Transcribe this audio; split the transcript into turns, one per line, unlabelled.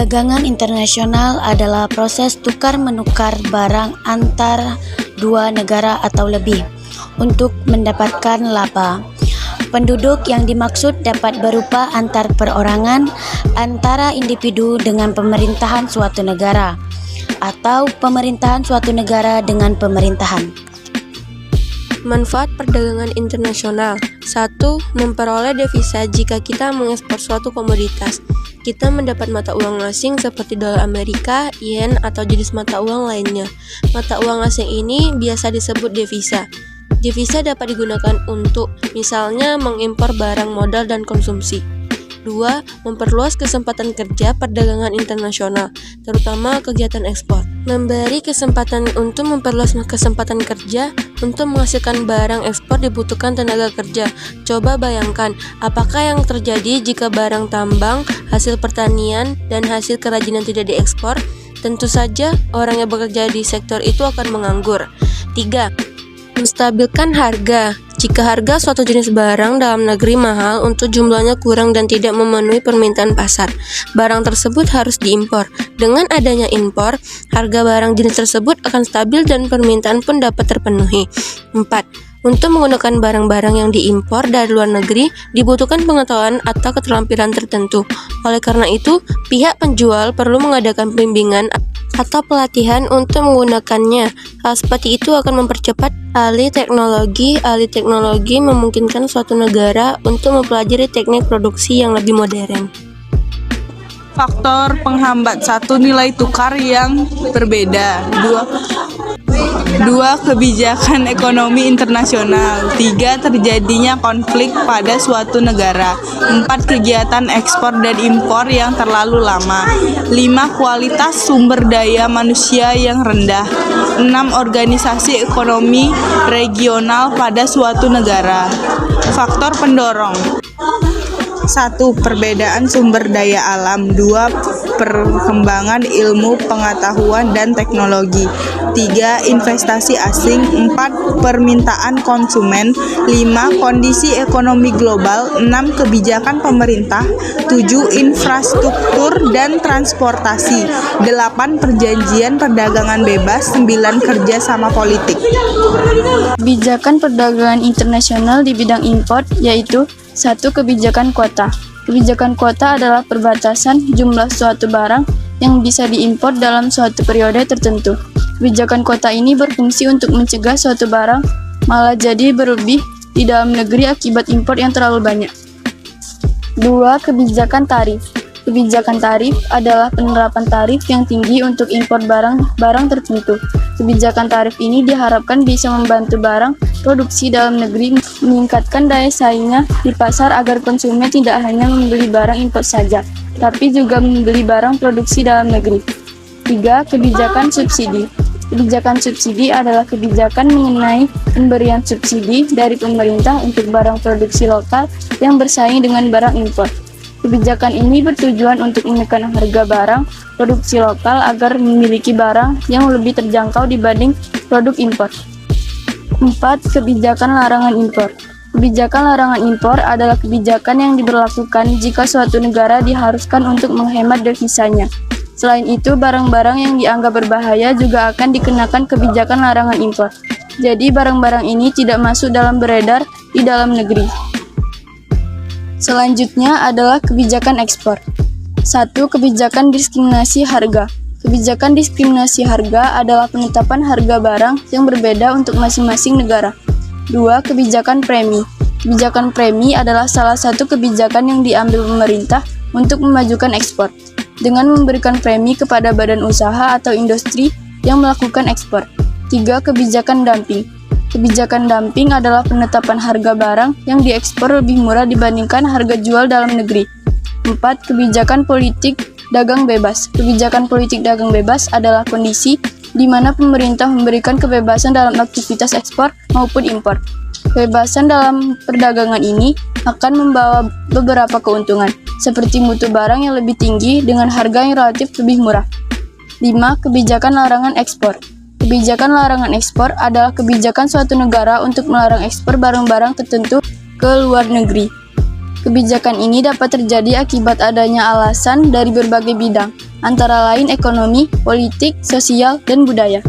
Perdagangan internasional adalah proses tukar-menukar barang antar dua negara atau lebih untuk mendapatkan laba. Penduduk yang dimaksud dapat berupa antar perorangan, antara individu dengan pemerintahan suatu negara, atau pemerintahan suatu negara dengan pemerintahan.
Manfaat perdagangan internasional. 1. Memperoleh devisa jika kita mengekspor suatu komoditas. Kita mendapat mata uang asing seperti dolar Amerika, yen, atau jenis mata uang lainnya. Mata uang asing ini biasa disebut devisa. Devisa dapat digunakan untuk, misalnya, mengimpor barang modal dan konsumsi. 2. Memperluas kesempatan kerja perdagangan internasional, terutama kegiatan ekspor. Memberi kesempatan untuk memperluas kesempatan kerja. Untuk menghasilkan barang ekspor dibutuhkan tenaga kerja. Coba bayangkan, apakah yang terjadi jika barang tambang, hasil pertanian, dan hasil kerajinan tidak diekspor? Tentu saja, orang yang bekerja di sektor itu akan menganggur. 3. Menstabilkan harga. Jika harga suatu jenis barang dalam negeri mahal untuk jumlahnya kurang dan tidak memenuhi permintaan pasar, barang tersebut harus diimpor. Dengan adanya impor, harga barang jenis tersebut akan stabil dan permintaan pun dapat terpenuhi. 4. Untuk menggunakan barang-barang yang diimpor dari luar negeri, dibutuhkan pengetahuan atau keterampilan tertentu. Oleh karena itu, pihak penjual perlu mengadakan bimbingan atau pelatihan untuk menggunakannya. Hal seperti itu akan mempercepat alih teknologi. Alih teknologi memungkinkan suatu negara untuk mempelajari teknik produksi yang lebih modern.
Faktor penghambat. 1. Nilai tukar yang berbeda. 2. Kebijakan ekonomi internasional. 3. Terjadinya konflik pada suatu negara. 4. Kegiatan ekspor dan impor yang terlalu lama. 5. Kualitas sumber daya manusia yang rendah. 6. Organisasi ekonomi regional pada suatu negara. Faktor pendorong. 1. Perbedaan sumber daya alam. 2. Perkembangan ilmu pengetahuan dan teknologi. 3. Investasi asing. 4. Permintaan konsumen. 5. Kondisi ekonomi global. 6. Kebijakan pemerintah. 7. Infrastruktur dan transportasi. 8. Perjanjian perdagangan bebas. 9. Kerjasama politik.
Kebijakan perdagangan internasional di bidang impor yaitu 1. Kebijakan kuota. Kebijakan kuota adalah perbatasan jumlah suatu barang yang bisa diimpor dalam suatu periode tertentu. Kebijakan kuota ini berfungsi untuk mencegah suatu barang malah jadi berlebih di dalam negeri akibat impor yang terlalu banyak. 2. Kebijakan tarif. Kebijakan tarif adalah penerapan tarif yang tinggi untuk impor barang tertentu. Kebijakan tarif ini diharapkan bisa membantu barang produksi dalam negeri meningkatkan daya saingnya di pasar agar konsumen tidak hanya membeli barang impor saja, tapi juga membeli barang produksi dalam negeri. 3. Kebijakan subsidi. Kebijakan subsidi adalah kebijakan mengenai pemberian subsidi dari pemerintah untuk barang produksi lokal yang bersaing dengan barang impor. Kebijakan ini bertujuan untuk menekan harga barang produksi lokal agar memiliki barang yang lebih terjangkau dibanding produk impor. 4. Kebijakan larangan impor. Kebijakan larangan impor adalah kebijakan yang diberlakukan jika suatu negara diharuskan untuk menghemat devisanya. Selain itu, barang-barang yang dianggap berbahaya juga akan dikenakan kebijakan larangan impor. Jadi, barang-barang ini tidak masuk dalam beredar di dalam negeri. Selanjutnya adalah kebijakan ekspor. 1. Kebijakan diskriminasi harga. Kebijakan diskriminasi harga adalah penetapan harga barang yang berbeda untuk masing-masing negara. 2. Kebijakan premi. Kebijakan premi adalah salah satu kebijakan yang diambil pemerintah untuk memajukan ekspor, dengan memberikan premi kepada badan usaha atau industri yang melakukan ekspor. 3. Kebijakan dumping. Kebijakan dumping adalah penetapan harga barang yang diekspor lebih murah dibandingkan harga jual dalam negeri. 4. Kebijakan politik dagang bebas. Kebijakan politik dagang bebas adalah kondisi di mana pemerintah memberikan kebebasan dalam aktivitas ekspor maupun impor. Kebebasan dalam perdagangan ini akan membawa beberapa keuntungan, seperti mutu barang yang lebih tinggi dengan harga yang relatif lebih murah. 5. Kebijakan larangan ekspor. Kebijakan larangan ekspor adalah kebijakan suatu negara untuk melarang ekspor barang-barang tertentu ke luar negeri. Kebijakan ini dapat terjadi akibat adanya alasan dari berbagai bidang, antara lain ekonomi, politik, sosial, dan budaya.